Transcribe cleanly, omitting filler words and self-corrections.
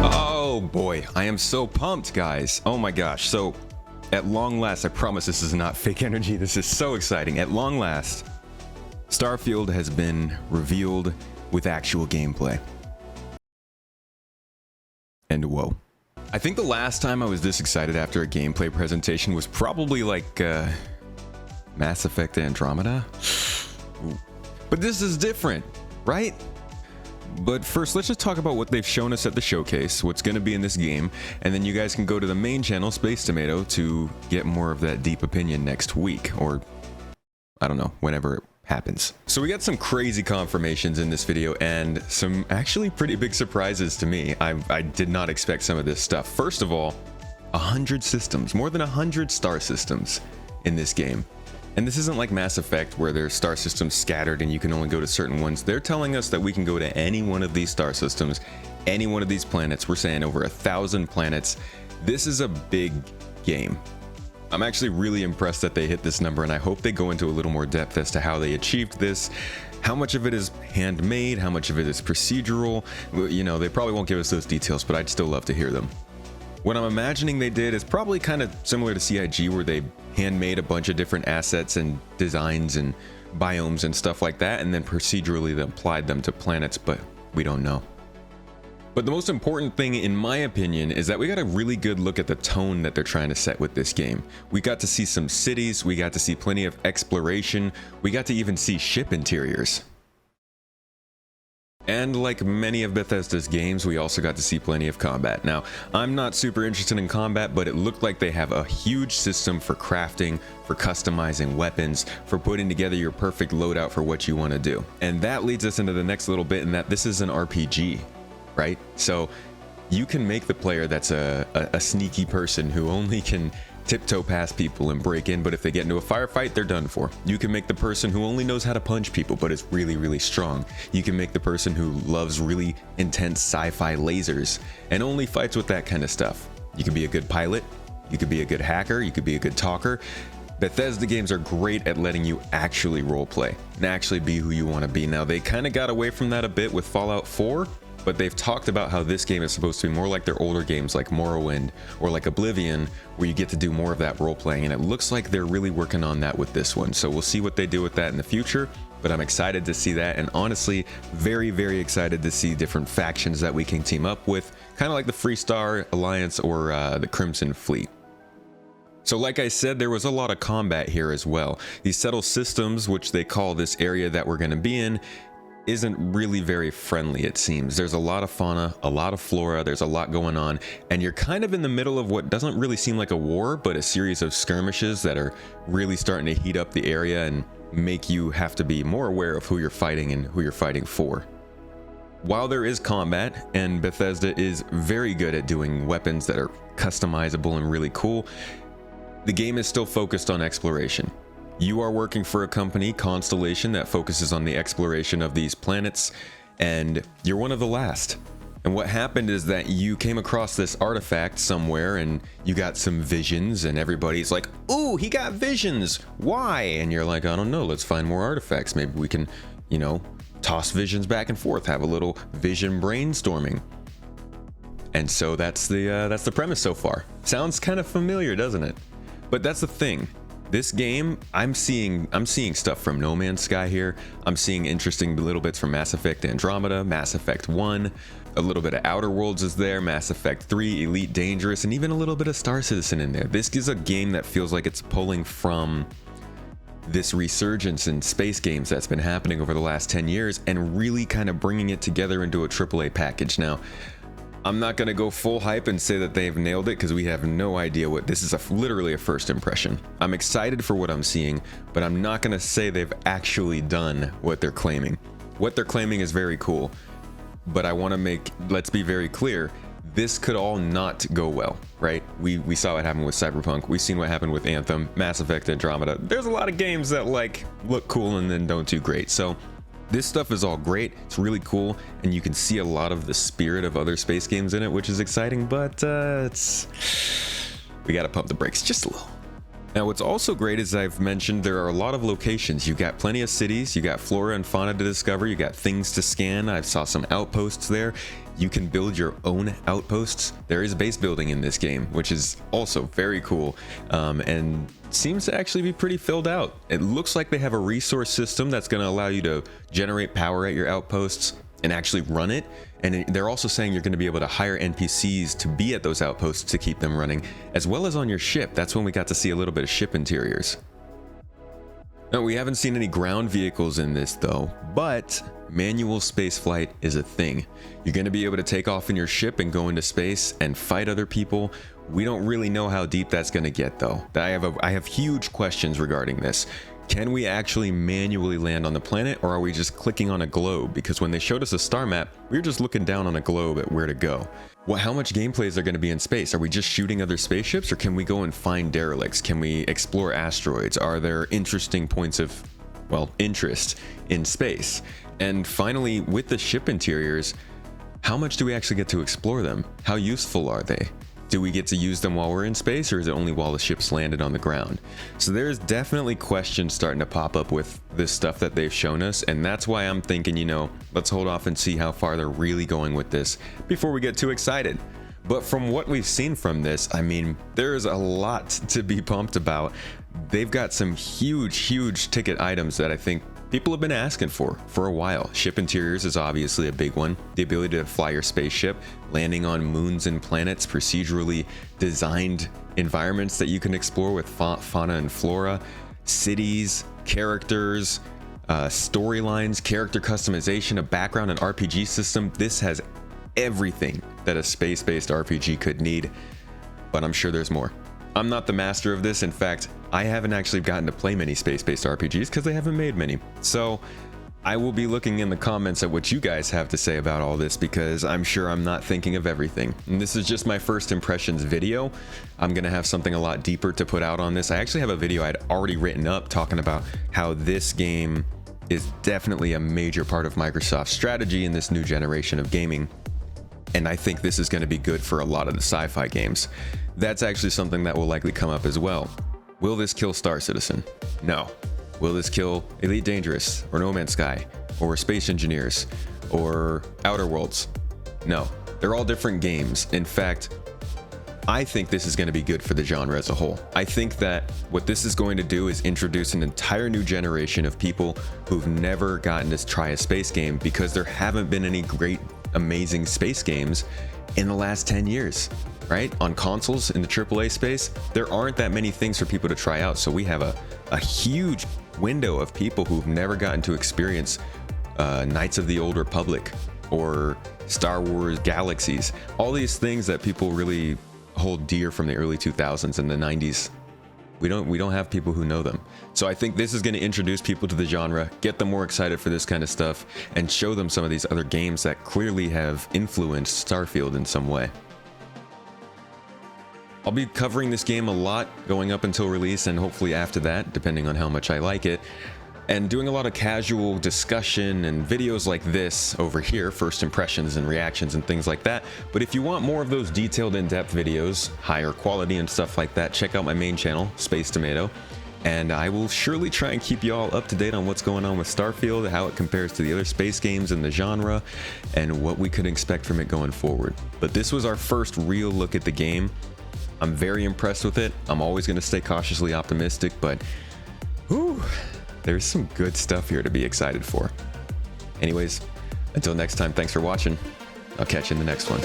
Oh boy, I am so pumped, guys. Oh my gosh. So at long last, I promise this is not fake energy. This is so exciting. At long last, Starfield has been revealed with actual gameplay. And whoa. I think the last time I was this excited after a gameplay presentation was probably like Mass Effect Andromeda. But this is different, right? But first, let's just talk about what they've shown us at the showcase, what's going to be in this game, and then you guys can go to the main channel, Space Tomato, to get more of that deep opinion next week, or I don't know, whenever it happens. So we got some crazy confirmations in this video and some actually pretty big surprises to me. I did not expect some of this stuff. First of all, 100 systems, more than 100 star systems in this game. And this isn't like Mass Effect where there's star systems scattered and you can only go to certain ones. They're telling us that we can go to any one of these star systems, any one of these planets. We're saying over 1,000 planets. This is a big game. I'm actually really impressed that they hit this number, and I hope they go into a little more depth as to how they achieved this, how much of it is handmade, how much of it is procedural. You know, they probably won't give us those details, but I'd still love to hear them. What I'm imagining they did is probably kind of similar to CIG, where they handmade a bunch of different assets and designs and biomes and stuff like that, and then procedurally applied them to planets, but we don't know. But the most important thing, in my opinion, is that we got a really good look at the tone that they're trying to set with this game. We got to see some cities, we got to see plenty of exploration, we got to even see ship interiors. And like many of Bethesda's games, we also got to see plenty of combat. Now, I'm not super interested in combat, but it looked like they have a huge system for crafting, for customizing weapons, for putting together your perfect loadout for what you want to do. And that leads us into the next little bit, in that this is an RPG, right? So you can make the player that's a sneaky person who only can tiptoe past people and break in, but if they get into a firefight, they're done for. You can make the person who only knows how to punch people but is really, really strong. You can make the person who loves really intense sci-fi lasers and only fights with that kind of stuff. You can be a good pilot, you could be a good hacker, you could be a good talker. Bethesda games are great at letting you actually roleplay and actually be who you want to be. Now, they kind of got away from that a bit with Fallout 4, but they've talked about how this game is supposed to be more like their older games like Morrowind or like Oblivion, where you get to do more of that role playing, and it looks like they're really working on that with this one. So we'll see what they do with that in the future, but I'm excited to see that, and honestly, very, very excited to see different factions that we can team up with, kind of like the Freestar Alliance or the Crimson Fleet. So like I said, there was a lot of combat here as well. These settled systems, which they call this area that we're going to be in, isn't really very friendly, it seems. There's a lot of fauna, a lot of flora, there's a lot going on, and you're kind of in the middle of what doesn't really seem like a war, but a series of skirmishes that are really starting to heat up the area and make you have to be more aware of who you're fighting and who you're fighting for. While there is combat, and Bethesda is very good at doing weapons that are customizable and really cool, the game is still focused on exploration. You are working for a company, Constellation, that focuses on the exploration of these planets, and you're one of the last. And what happened is that you came across this artifact somewhere and you got some visions, and everybody's like, ooh, he got visions. Why? And you're like, I don't know, let's find more artifacts. Maybe we can, you know, toss visions back and forth, have a little vision brainstorming. And so that's the premise so far. Sounds kind of familiar, doesn't it? But that's the thing. This game, I'm seeing stuff from No Man's Sky here. I'm seeing interesting little bits from Mass Effect Andromeda, Mass Effect 1, a little bit of Outer Worlds is there, Mass Effect 3, Elite Dangerous, and even a little bit of Star Citizen in there. This is a game that feels like it's pulling from this resurgence in space games that's been happening over the last 10 years and really kind of bringing it together into a AAA package. Now, I'm not going to go full hype and say that they've nailed it, because we have no idea what this is. Literally a first impression. I'm excited for what I'm seeing, but I'm not going to say they've actually done what they're claiming. What they're claiming is very cool, but I want to let's be very clear, this could all not go well, right? We saw what happened with Cyberpunk. We've seen what happened with Anthem, Mass Effect Andromeda. There's a lot of games that like look cool and then don't do great. So this stuff is all great, it's really cool, and you can see a lot of the spirit of other space games in it, which is exciting, but we gotta pump the brakes just a little. Now, what's also great is I've mentioned there are a lot of locations. You got plenty of cities, you got flora and fauna to discover, you got things to scan. I saw some outposts there. You can build your own outposts. There is base building in this game, which is also very cool, and seems to actually be pretty filled out. It looks like they have a resource system that's going to allow you to generate power at your outposts and actually run it. And they're also saying you're going to be able to hire NPCs to be at those outposts to keep them running, as well as on your ship. That's when we got to see a little bit of ship interiors. Now, we haven't seen any ground vehicles in this though, but manual spaceflight is a thing. You're going to be able to take off in your ship and go into space and fight other people. We don't really know how deep that's going to get though. I have huge questions regarding this. Can we actually manually land on the planet, or are we just clicking on a globe? Because when they showed us a star map, we were just looking down on a globe at where to go. Well, how much gameplay is there going to be in space? Are we just shooting other spaceships, or can we go and find derelicts? Can we explore asteroids? Are there interesting points of, well, interest in space? And finally, with the ship interiors, how much do we actually get to explore them? How useful are they? Do we get to use them while we're in space, or is it only while the ship's landed on the ground? So there's definitely questions starting to pop up with this stuff that they've shown us, and that's why I'm thinking, let's hold off and see how far they're really going with this before we get too excited. But from what we've seen from this, I mean, there's a lot to be pumped about. They've got some huge ticket items that I think people have been asking for a while. Ship interiors is obviously a big one. The ability to fly your spaceship, landing on moons and planets, procedurally designed environments that you can explore with fauna and flora, cities, characters, storylines, character customization, a background, and RPG system. This has everything that a space-based RPG could need, but I'm sure there's more. I'm not the master of this. In fact, I haven't actually gotten to play many space-based RPGs because they haven't made many. So I will be looking in the comments at what you guys have to say about all this, because I'm sure I'm not thinking of everything. And this is just my first impressions video. I'm going to have something a lot deeper to put out on this. I actually have a video I'd already written up talking about how this game is definitely a major part of Microsoft's strategy in this new generation of gaming. And I think this is going to be good for a lot of the sci-fi games. That's actually something that will likely come up as well. Will this kill Star Citizen? No. Will this kill Elite Dangerous or No Man's Sky or Space Engineers or Outer Worlds? No. They're all different games. In fact, I think this is going to be good for the genre as a whole. I think that what this is going to do is introduce an entire new generation of people who've never gotten to try a space game, because there haven't been any great, amazing space games in the last 10 years, right? On consoles in the AAA space, there aren't that many things for people to try out. So we have a huge window of people who've never gotten to experience Knights of the Old Republic or Star Wars Galaxies, all these things that people really hold dear from the early 2000s and the 90s. We don't have people who know them. So I think this is going to introduce people to the genre, get them more excited for this kind of stuff, and show them some of these other games that clearly have influenced Starfield in some way. I'll be covering this game a lot going up until release, and hopefully after that, depending on how much I like it, and doing a lot of casual discussion and videos like this over here, first impressions and reactions and things like that. But if you want more of those detailed, in-depth videos, higher quality and stuff like that, check out my main channel, Space Tomato, and I will surely try and keep you all up to date on what's going on with Starfield, how it compares to the other space games in the genre, and what we could expect from it going forward. But this was our first real look at the game. I'm very impressed with it. I'm always going to stay cautiously optimistic, but whew, there's some good stuff here to be excited for. Anyways, until next time, thanks for watching. I'll catch you in the next one.